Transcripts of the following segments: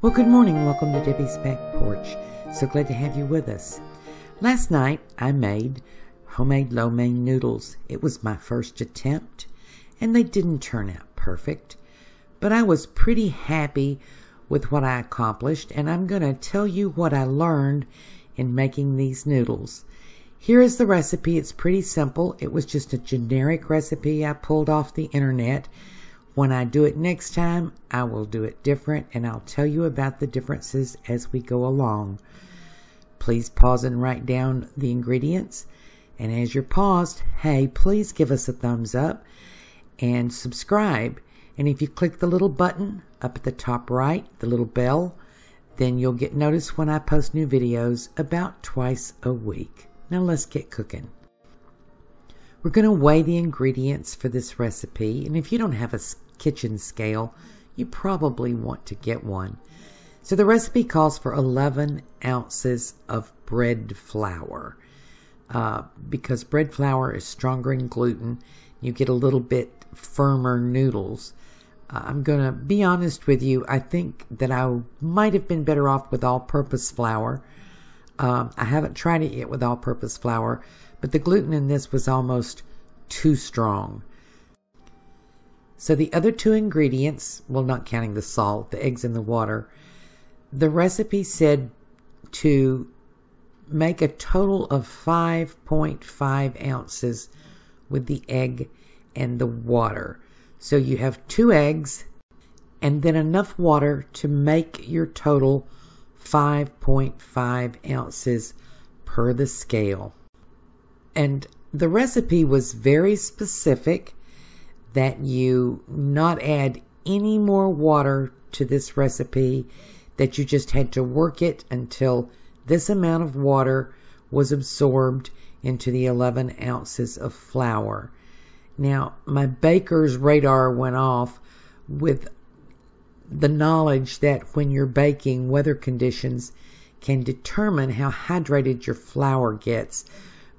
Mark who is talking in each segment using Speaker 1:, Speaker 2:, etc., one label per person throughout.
Speaker 1: Well, good morning. Welcome to Debbie's Back Porch. So glad to have you with us. Last night, I made homemade lo mein noodles. It was my first attempt, and they didn't turn out perfect. But I was pretty happy with what I accomplished, and I'm going to tell you what I learned in making these noodles. Here is the recipe. It's pretty simple. It was just a generic recipe I pulled off the internet. When I do it next time, I will do it different, and I'll tell you about the differences as we go along. Please pause and write down the ingredients. And as you're paused, hey, please give us a thumbs up and subscribe. And if you click the little button up at the top right, the little bell, then you'll get notice when I post new videos about twice a week. Now let's get cooking. We're going to weigh the ingredients for this recipe, and if you don't have a kitchen scale, you probably want to get one. So the recipe calls for 11 ounces of bread flour. Because bread flour is stronger in gluten, you get a little bit firmer noodles. I'm going to be honest with you, I think that I might have been better off with all-purpose flour. I haven't tried it yet with all-purpose flour, but the gluten in this was almost too strong. So the other two ingredients, well, not counting the salt, the eggs and the water, the recipe said to make a total of 5.5 ounces with the egg and the water. So you have 2 eggs and then enough water to make your total 5.5 ounces per the scale. And the recipe was very specific that you not add any more water to this recipe, that you just had to work it until this amount of water was absorbed into the 11 ounces of flour. Now, my baker's radar went off with the knowledge that when you're baking, weather conditions can determine how hydrated your flour gets.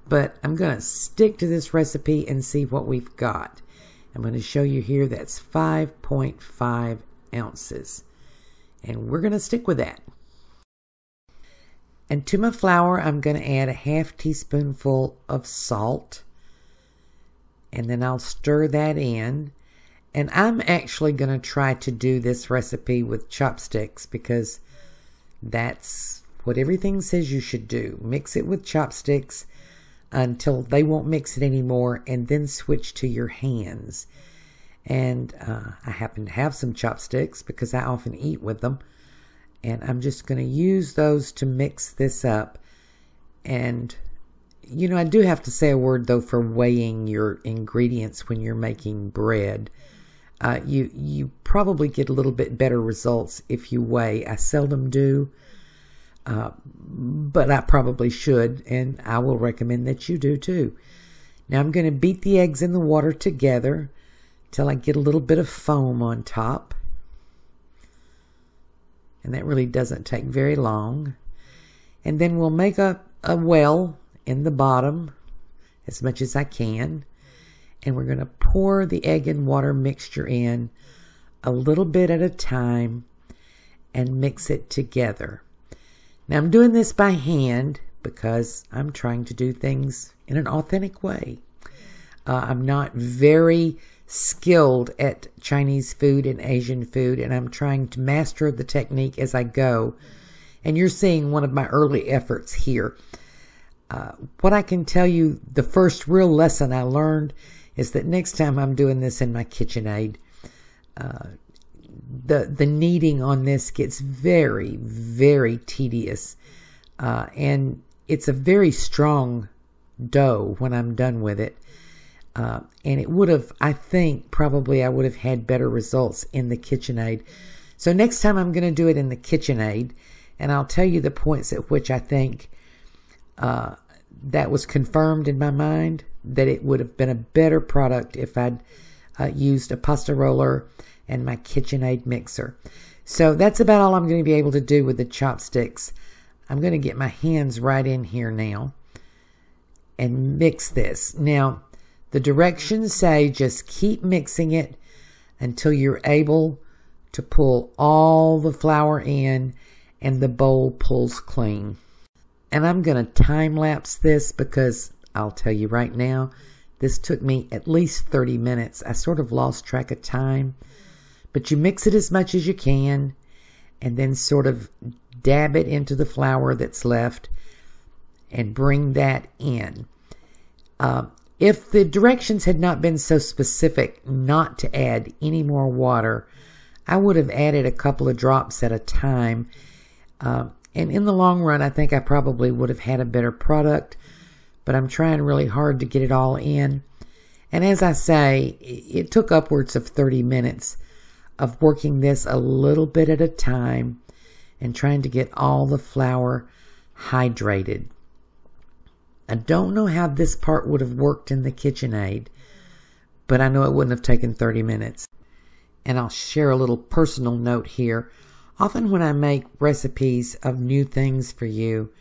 Speaker 1: But I'm going to stick to this recipe and see what we've got. I'm going to show you here that's 5.5 ounces. And we're going to stick with that. And to my flour, I'm going to add a half teaspoonful of salt. And then I'll stir that in. And I'm actually going to try to do this recipe with chopsticks because that's what everything says you should do. Mix it with chopsticks until they won't mix it anymore, and then switch to your hands. And I happen to have some chopsticks because I often eat with them. And I'm just going to use those to mix this up. And, you know, I do have to say a word, though, for weighing your ingredients when you're making bread. You probably get a little bit better results if you weigh. I seldom do. But I probably should, and I will recommend that you do too. Now I'm going to beat the eggs and the water together till I get a little bit of foam on top. And that really doesn't take very long. And then we'll make a well in the bottom as much as I can. And we're going to pour the egg and water mixture in a little bit at a time and mix it together. Now I'm doing this by hand because I'm trying to do things in an authentic way. I'm not very skilled at Chinese food and Asian food, and I'm trying to master the technique as I go. And you're seeing one of my early efforts here. What I can tell you, the first real lesson I learned is that next time I'm doing this in my KitchenAid, the kneading on this gets very, very tedious. And it's a very strong dough when I'm done with it. And it would have, I think, probably I would have had better results in the KitchenAid. So next time I'm going to do it in the KitchenAid, and I'll tell you the points at which I think that was confirmed in my mind, that it would have been a better product if I'd used a pasta roller and my KitchenAid mixer. So that's about all I'm going to be able to do with the chopsticks. I'm going to get my hands right in here now and mix this. Now, the directions say just keep mixing it until you're able to pull all the flour in and the bowl pulls clean. And I'm going to time lapse this because I'll tell you right now, this took me at least 30 minutes. I sort of lost track of time. But you mix it as much as you can and then sort of dab it into the flour that's left and bring that in. If the directions had not been so specific not to add any more water, I would have added a couple of drops at a time. And in the long run, I think I probably would have had a better product, but I'm trying really hard to get it all in. And as I say, it took upwards of 30 minutes of working this a little bit at a time and trying to get all the flour hydrated. I don't know how this part would have worked in the KitchenAid, but I know it wouldn't have taken 30 minutes. And I'll share a little personal note here. Often when I make recipes of new things for you,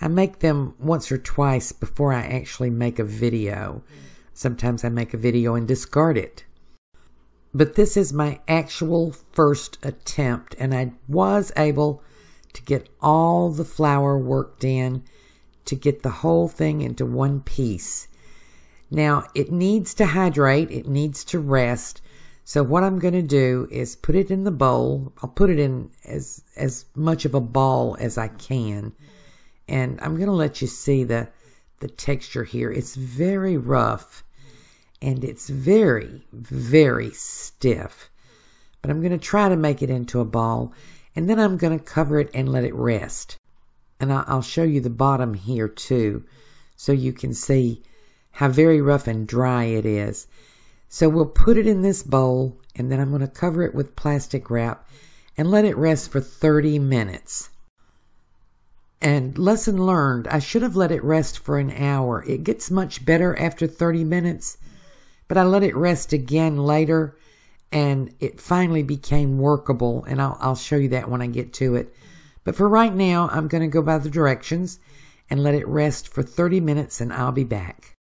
Speaker 1: I make them once or twice before I actually make a video. Sometimes I make a video and discard it. But this is my actual first attempt, and I was able to get all the flour worked in to get the whole thing into one piece. Now, it needs to hydrate, it needs to rest. So what I'm going to do is put it in the bowl. I'll put it in as much of a ball as I can. And I'm going to let you see the texture here. It's very rough and it's very, very stiff. But I'm going to try to make it into a ball. And then I'm going to cover it and let it rest. And I'll show you the bottom here too, so you can see how very rough and dry it is. So we'll put it in this bowl, and then I'm going to cover it with plastic wrap and let it rest for 30 minutes. And lesson learned, I should have let it rest for an hour. It gets much better after 30 minutes, but I let it rest again later, and it finally became workable, and I'll show you that when I get to it. But for right now, I'm going to go by the directions and let it rest for 30 minutes and I'll be back.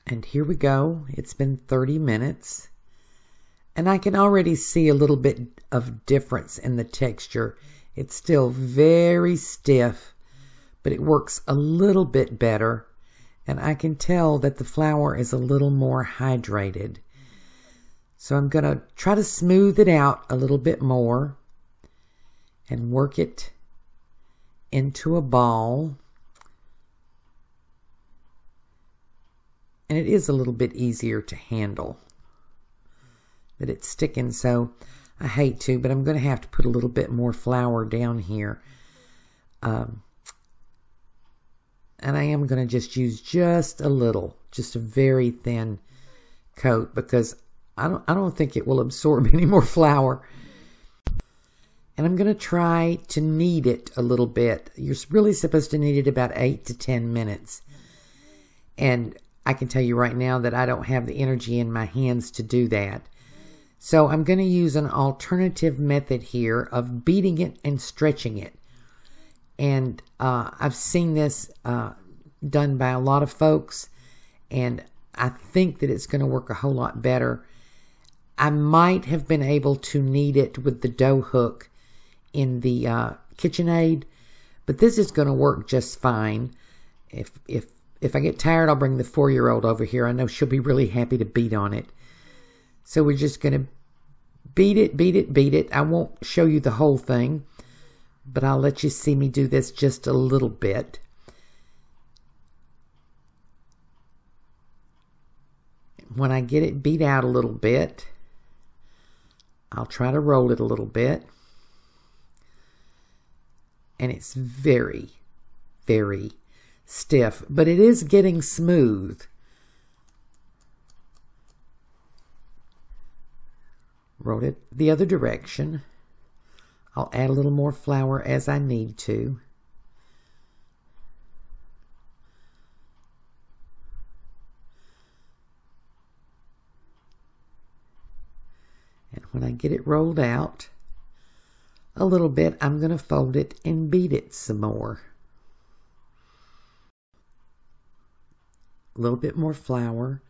Speaker 1: And here we go. It's been 30 minutes. And I can already see a little bit of difference in the texture. It's still very stiff, but it works a little bit better. And I can tell that the flour is a little more hydrated. So I'm going to try to smooth it out a little bit more and work it into a ball. And it is a little bit easier to handle. But it's sticking, so I hate to, but I'm going to have to put a little bit more flour down here. And I am going to just use just a little, just a very thin coat, because I don't think it will absorb any more flour. And I'm going to try to knead it a little bit. You're really supposed to knead it about 8 to 10 minutes. And I can tell you right now that I don't have the energy in my hands to do that. So I'm going to use an alternative method here of beating it and stretching it. And I've seen this done by a lot of folks. And I think that it's going to work a whole lot better. I might have been able to knead it with the dough hook in the KitchenAid, but this is going to work just fine. If I get tired, I'll bring the 4-year-old over here. I know she'll be really happy to beat on it. So we're just going to beat it, beat it, beat it. I won't show you the whole thing, but I'll let you see me do this just a little bit. When I get it beat out a little bit, I'll try to roll it a little bit. And it's very, very stiff, but it is getting smooth. Roll it the other direction. I'll add a little more flour as I need to. And when I get it rolled out a little bit, I'm going to fold it and beat it some more. A little bit more flour.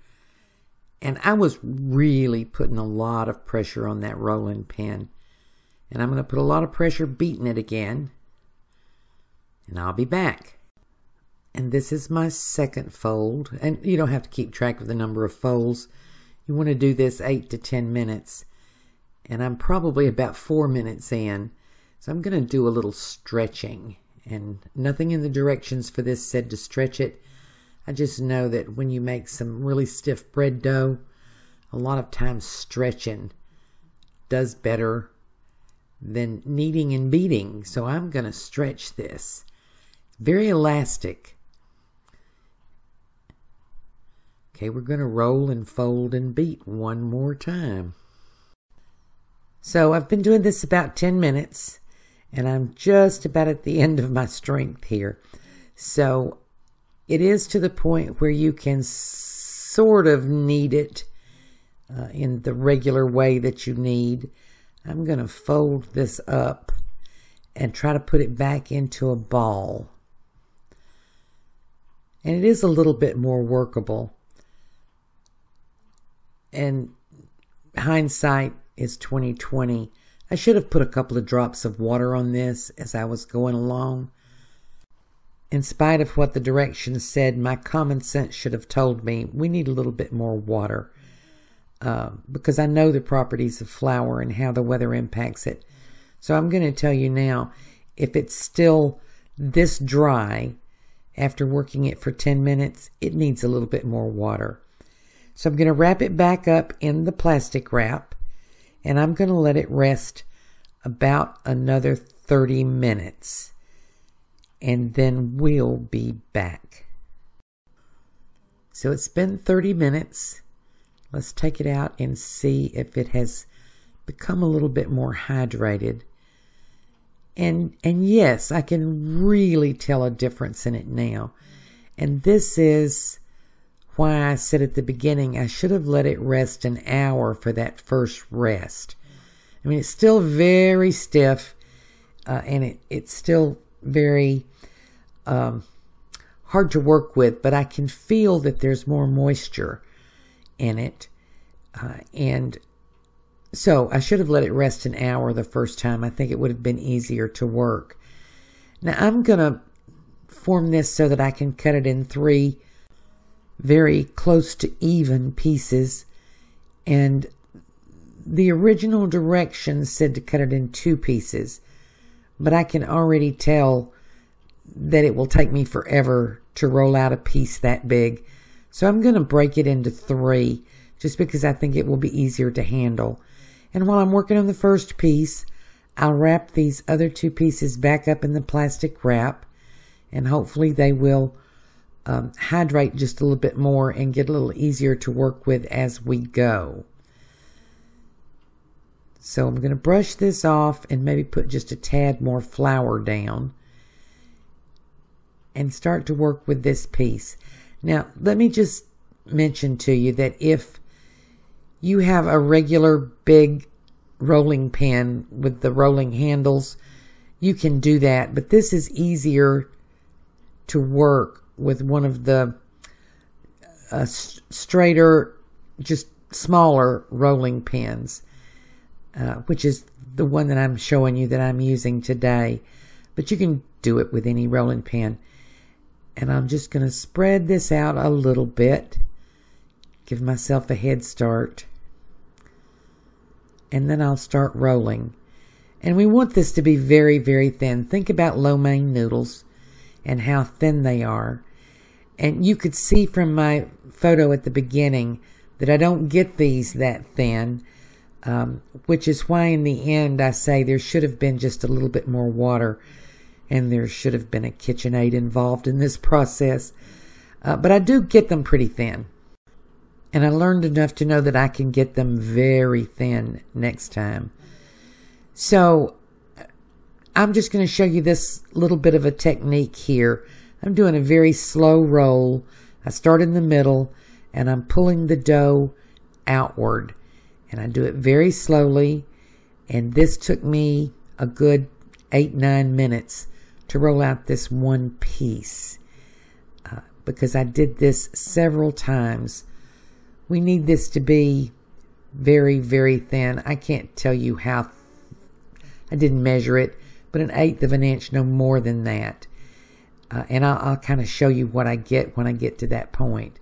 Speaker 1: And I was really putting a lot of pressure on that rolling pin. And I'm going to put a lot of pressure beating it again. And I'll be back. And this is my second fold. And you don't have to keep track of the number of folds. You want to do this 8 to 10 minutes. And I'm probably about 4 minutes in. So I'm going to do a little stretching. And nothing in the directions for this said to stretch it. I just know that when you make some really stiff bread dough, a lot of times stretching does better than kneading and beating. So I'm going to stretch this. Very elastic. Okay, we're going to roll and fold and beat one more time. So I've been doing this about 10 minutes, and I'm just about at the end of my strength here. So it is to the point where you can sort of knead it in the regular way that you need. I'm going to fold this up and try to put it back into a ball. And it is a little bit more workable. And hindsight is 20/20. I should have put a couple of drops of water on this as I was going along. In spite of what the directions said, my common sense should have told me we need a little bit more water because I know the properties of flour and how the weather impacts it. So I'm going to tell you now, if it's still this dry after working it for 10 minutes, it needs a little bit more water. So I'm going to wrap it back up in the plastic wrap, and I'm going to let it rest about another 30 minutes. And then we'll be back. So it's been 30 minutes. Let's take it out and see if it has become a little bit more hydrated. And yes, I can really tell a difference in it now. And this is why I said at the beginning I should have let it rest an hour for that first rest. I mean, it's still very stiff, and it's still very hard to work with, but I can feel that there's more moisture in it. And so I should have let it rest an hour the first time. I think it would have been easier to work. Now I'm going to form this so that I can cut it in 3 very close to even pieces. And the original directions said to cut it in 2 pieces. But I can already tell that it will take me forever to roll out a piece that big. So I'm going to break it into 3 just because I think it will be easier to handle. And while I'm working on the first piece, I'll wrap these other 2 pieces back up in the plastic wrap, and hopefully they will hydrate just a little bit more and get a little easier to work with as we go. So I'm going to brush this off and maybe put just a tad more flour down and start to work with this piece. Now, let me just mention to you that if you have a regular big rolling pin with the rolling handles, you can do that. But this is easier to work with one of the straighter, just smaller rolling pins, which is the one that I'm showing you that I'm using today. But you can do it with any rolling pin. And I'm just going to spread this out a little bit, give myself a head start, and then I'll start rolling. And we want this to be very, very thin. Think about lo mein noodles and how thin they are. And you could see from my photo at the beginning that I don't get these that thin, which is why in the end I say there should have been just a little bit more water. And there should have been a KitchenAid involved in this process. But I do get them pretty thin. And I learned enough to know that I can get them very thin next time. So I'm just going to show you this little bit of a technique here. I'm doing a very slow roll. I start in the middle and I'm pulling the dough outward. And I do it very slowly. And this took me a good 8-9 minutes to roll out this one piece, because I did this several times We need this to be very, very thin. I can't tell you how, I didn't measure it, but 1/8 of an inch, no more than that. And I'll kind of show you what I get when I get to that point.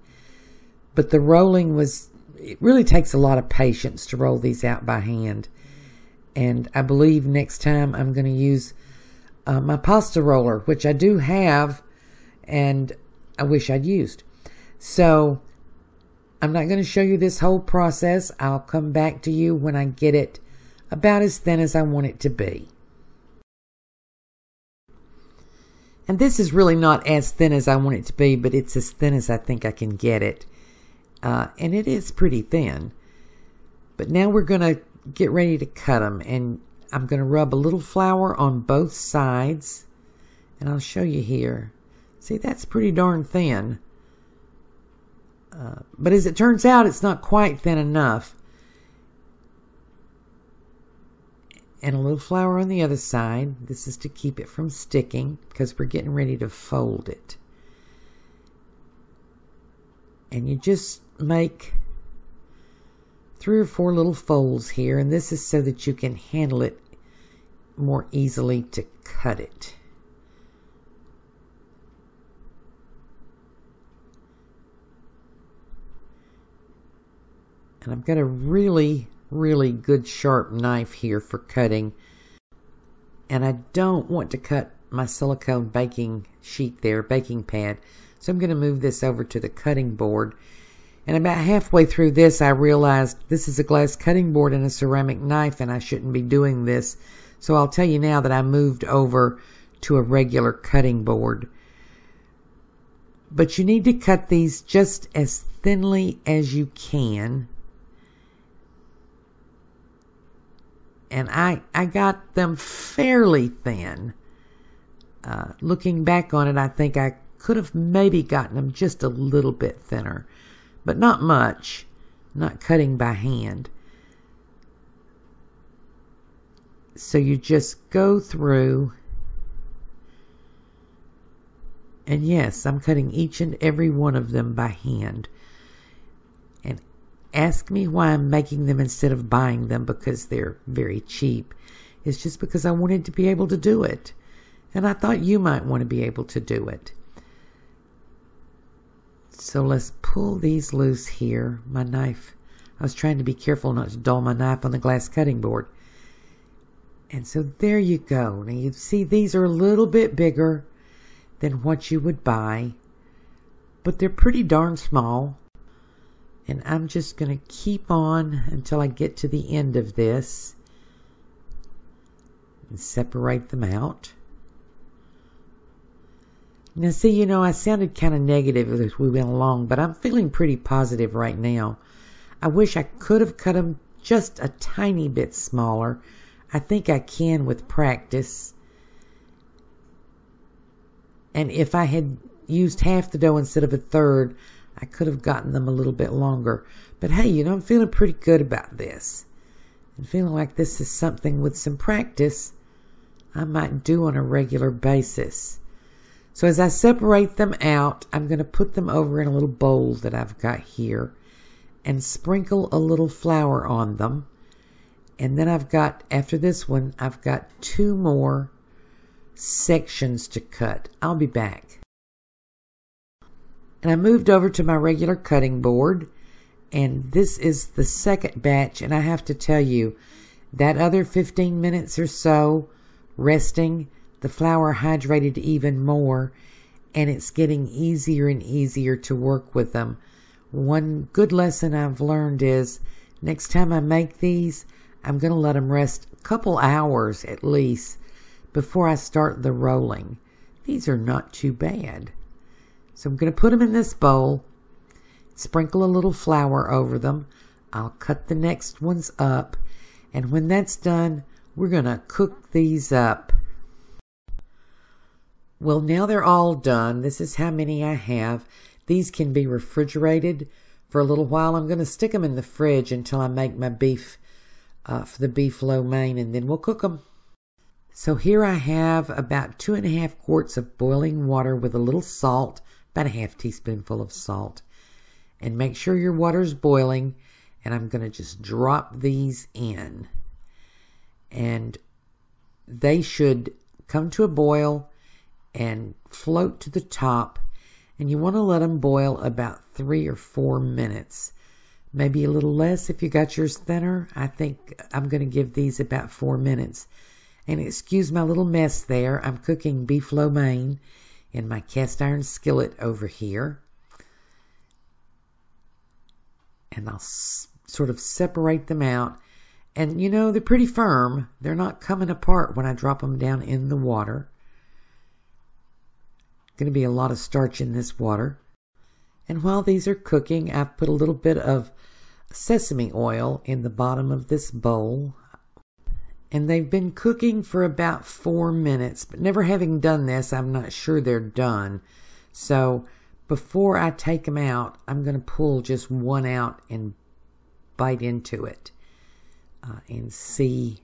Speaker 1: But the rolling it really takes a lot of patience to roll these out by hand. And I believe next time I'm going to use my pasta roller, which I do have, and I wish I'd used. So I'm not going to show you this whole process. I'll come back to you when I get it about as thin as I want it to be. And this is really not as thin as I want it to be, but it's as thin as I think I can get it. And it is pretty thin. But now we're going to get ready to cut them. And I'm going to rub a little flour on both sides. And I'll show you here. See, that's pretty darn thin. But as it turns out, it's not quite thin enough. And a little flour on the other side. This is to keep it from sticking because we're getting ready to fold it. And you just make 3 or 4 little folds here, and this is so that you can handle it more easily to cut it. And I've got a really good sharp knife here for cutting, and I don't want to cut my silicone baking sheet there, baking pad, so I'm going to move this over to the cutting board. And about halfway through this, I realized this is a glass cutting board and a ceramic knife, and I shouldn't be doing this. So I'll tell you now that I moved over to a regular cutting board. But you need to cut these just as thinly as you can. And I got them fairly thin. Looking back on it, I think I could have maybe gotten them just a little bit thinner. But not much. Not cutting by hand. So you just go through. And yes, I'm cutting each and every one of them by hand. And ask me why I'm making them instead of buying them, because they're very cheap. It's just because I wanted to be able to do it. And I thought you might want to be able to do it. So let's pull these loose here. My knife, I was trying to be careful not to dull my knife on the glass cutting board. And so there you go. Now you see these are a little bit bigger than what you would buy, but they're pretty darn small. And I'm just going to keep on until I get to the end of this and separate them out. Now see, you know, I sounded kind of negative as we went along, but I'm feeling pretty positive right now. I wish I could have cut them just a tiny bit smaller. I think I can with practice. And if I had used half the dough instead of a third, I could have gotten them a little bit longer. But hey, you know, I'm feeling pretty good about this. And feeling like this is something with some practice I might do on a regular basis. So as I separate them out, I'm going to put them over in a little bowl that I've got here and sprinkle a little flour on them. And then I've got, after this one, I've got 2 more sections to cut. I'll be back. And I moved over to my regular cutting board, and this is the second batch, and I have to tell you, that other 15 minutes or so resting, the flour hydrated even more, and it's getting easier and easier to work with them. One good lesson I've learned is, next time I make these, I'm going to let them rest a couple hours at least before I start the rolling. These are not too bad. So I'm going to put them in this bowl, sprinkle a little flour over them. I'll cut the next ones up, and when that's done, we're going to cook these up. Well, now they're all done. This is how many I have. These can be refrigerated for a little while. I'm going to stick them in the fridge until I make my beef for the beef lo mein, and then we'll cook them. So here I have about 2.5 quarts of boiling water with a little salt, about a half teaspoonful of salt. And make sure your water's boiling. And I'm going to just drop these in. And they should come to a boil and float to the top. And you want to let them boil about 3 or 4 minutes. Maybe a little less if you got yours thinner. I think I'm going to give these about 4 minutes. And excuse my little mess there. I'm cooking beef lo mein in my cast iron skillet over here. And I'll sort of separate them out. And you know, they're pretty firm. They're not coming apart when I drop them down in the water. Going to be a lot of starch in this water. And while these are cooking, I've put a little bit of sesame oil in the bottom of this bowl. And they've been cooking for about 4 minutes. But never having done this, I'm not sure they're done. So before I take them out, I'm going to pull just one out and bite into it. And see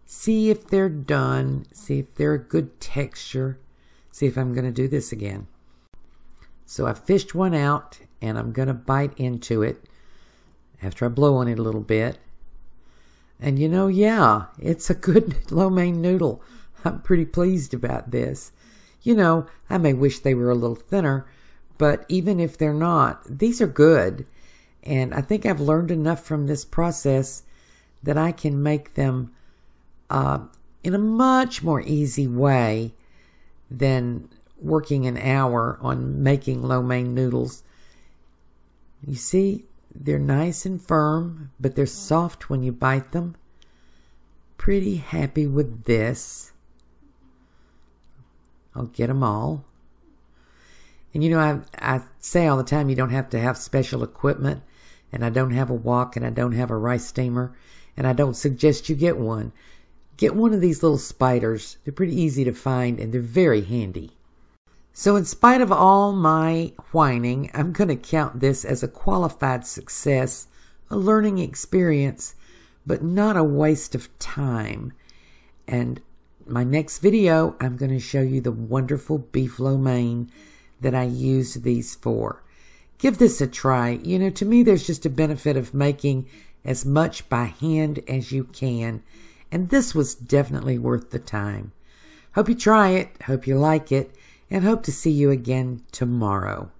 Speaker 1: if they're done. See if they're a good texture. See if I'm going to do this again. So I fished one out and I'm going to bite into it after I blow on it a little bit. And you know, yeah, it's a good lo mein noodle. I'm pretty pleased about this. You know, I may wish they were a little thinner, but even if they're not, these are good. And I think I've learned enough from this process that I can make them in a much more easy way than working an hour on making lo mein noodles. You see, they're nice and firm, but they're soft when you bite them. Pretty happy with this. I'll get them all. And you know, I say all the time you don't have to have special equipment, and I don't have a wok, and I don't have a rice steamer, and I don't suggest you get one. Get one of these little spiders. They're pretty easy to find, and they're very handy. So in spite of all my whining, I'm going to count this as a qualified success, a learning experience, but not a waste of time. And my next video, I'm going to show you the wonderful beef lo mein that I used these for. Give this a try. You know, to me, there's just a benefit of making as much by hand as you can. And this was definitely worth the time. Hope you try it. Hope you like it. And hope to see you again tomorrow.